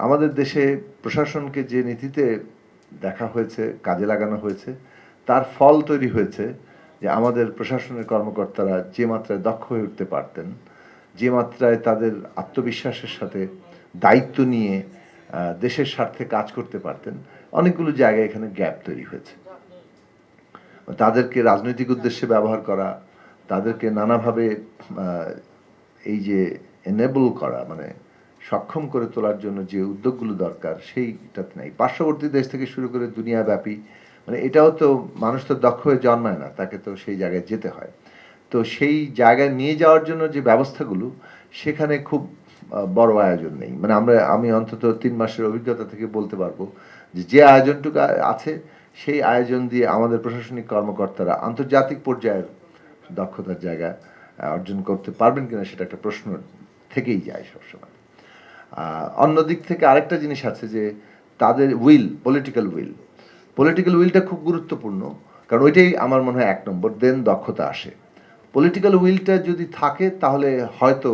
আমাদের দেশে প্রশাসনকে যে নীতিতে দেখা হয়েছে, কাজে লাগানো হয়েছে, তার ফল তৈরি হয়েছে যে আমাদের প্রশাসনের কর্মকর্তারা যে মাত্রায় দক্ষ হয়ে উঠতে পারতেন, যে মাত্রায় তাদের আত্মবিশ্বাসের সাথে দায়িত্ব নিয়ে দেশের স্বার্থে কাজ করতে পারতেন, অনেকগুলো জায়গায় এখানে গ্যাপ তৈরি হয়েছে। তাদেরকে রাজনৈতিক উদ্দেশ্যে ব্যবহার করা, তাদেরকে নানাভাবে এই যে এনেবল করা, মানে সক্ষম করে তোলার জন্য যে উদ্যোগগুলো দরকার সেইটাতে নাই। পার্শ্ববর্তী দেশ থেকে শুরু করে দুনিয়াব্যাপী, মানে এটাও তো মানুষ তো দক্ষ হয়ে জন্মায় না, তাকে তো সেই জায়গায় যেতে হয়। তো সেই জায়গায় নিয়ে যাওয়ার জন্য যে ব্যবস্থাগুলো, সেখানে খুব বড় আয়োজন নেই। মানে আমি অন্তত 3 মাসের অভিজ্ঞতা থেকে বলতে পারবো যে আয়োজনটুকু আছে, সেই আয়োজন দিয়ে আমাদের প্রশাসনিক কর্মকর্তারা আন্তর্জাতিক পর্যায়ের দক্ষতার জায়গা অর্জন করতে পারবেন কিনা সেটা একটা প্রশ্ন থেকেই যায় সবসময়। অন্য দিক থেকে আরেকটা জিনিস আছে যে তাদের পলিটিক্যাল উইলটা খুব গুরুত্বপূর্ণ, কারণ ওইটাই আমার মনে হয় 1 নম্বর, দেন দক্ষতা আসে। পলিটিক্যাল উইলটা যদি থাকে তাহলে হয়তো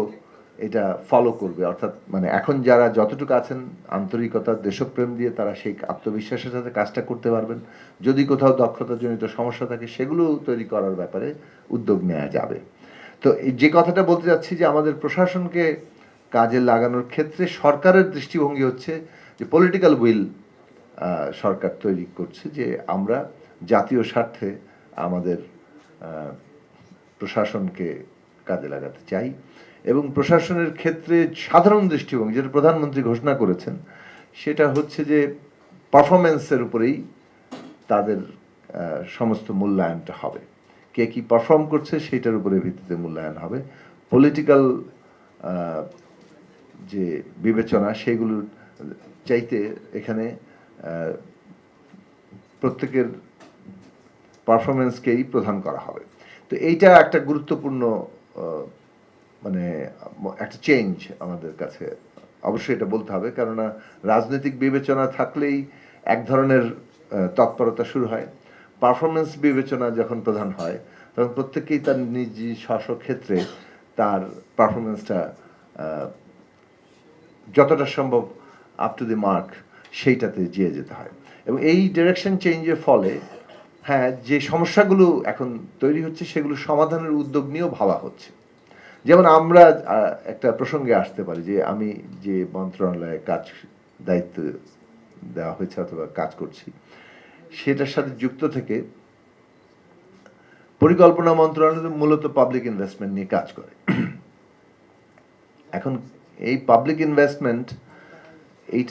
এটা ফলো করবে, অর্থাৎ মানে এখন যারা যতটুকু আছেন আন্তরিকতা দেশপ্রেম দিয়ে তারা সেই আত্মবিশ্বাসের সাথে কাজটা করতে পারবেন। যদি কোথাও দক্ষতাজনিত সমস্যা থাকে সেগুলো তৈরি করার ব্যাপারে উদ্যোগ নেওয়া যাবে। তো যে কথাটা বলতে যাচ্ছি যে আমাদের প্রশাসনকে কাজে লাগানোর ক্ষেত্রে সরকারের দৃষ্টিভঙ্গি হচ্ছে যে পলিটিক্যাল উইল সরকার তৈরি করছে যে আমরা জাতীয় স্বার্থে আমাদের প্রশাসনকে কাজে লাগাতে চাই, এবং প্রশাসনের ক্ষেত্রে সাধারণ দৃষ্টিভঙ্গি যেটা প্রধানমন্ত্রী ঘোষণা করেছেন সেটা হচ্ছে যে পারফরমেন্সের উপরেই তাদের সমস্ত মূল্যায়নটা হবে। কে কি পারফর্ম করছে সেটার উপরে ভিত্তিতে মূল্যায়ন হবে। পলিটিক্যাল যে বিবেচনা সেগুলোর চাইতে এখানে প্রত্যেকের পারফরমেন্সকেই প্রধান করা হবে। তো এইটা একটা গুরুত্বপূর্ণ মানে একটা চেঞ্জ আমাদের কাছে, অবশ্যই এটা বলতে হবে, কেননা রাজনৈতিক বিবেচনা থাকলেই এক ধরনের তৎপরতা শুরু হয়। পারফরমেন্স বিবেচনা যখন প্রধান হয় তখন প্রত্যেকেই তার নিজ স্ব ক্ষেত্রে তার পারফরমেন্সটা যতটা সম্ভব আপ টু দি মার্ক সেইটাতে যেয়ে যেতে হয়। এবং এই ডিরেকশন চেঞ্জের ফলে হ্যাঁ যে সমস্যাগুলো এখন তৈরি হচ্ছে সেগুলো সমাধানের উদ্যোগ নিয়েও ভাবা হচ্ছে। যেমন আমরা একটা প্রসঙ্গে আসতে পারি যে আমি যে মন্ত্রণালয়ে দায়িত্ব দেওয়া হয়েছে অথবা কাজ করছি সেটার সাথে যুক্ত থেকে পরিকল্পনা মন্ত্রণালয় মূলত পাবলিক ইনভেস্টমেন্ট নিয়ে কাজ করে। এখন এই পাবলিক ইনভেস্টমেন্ট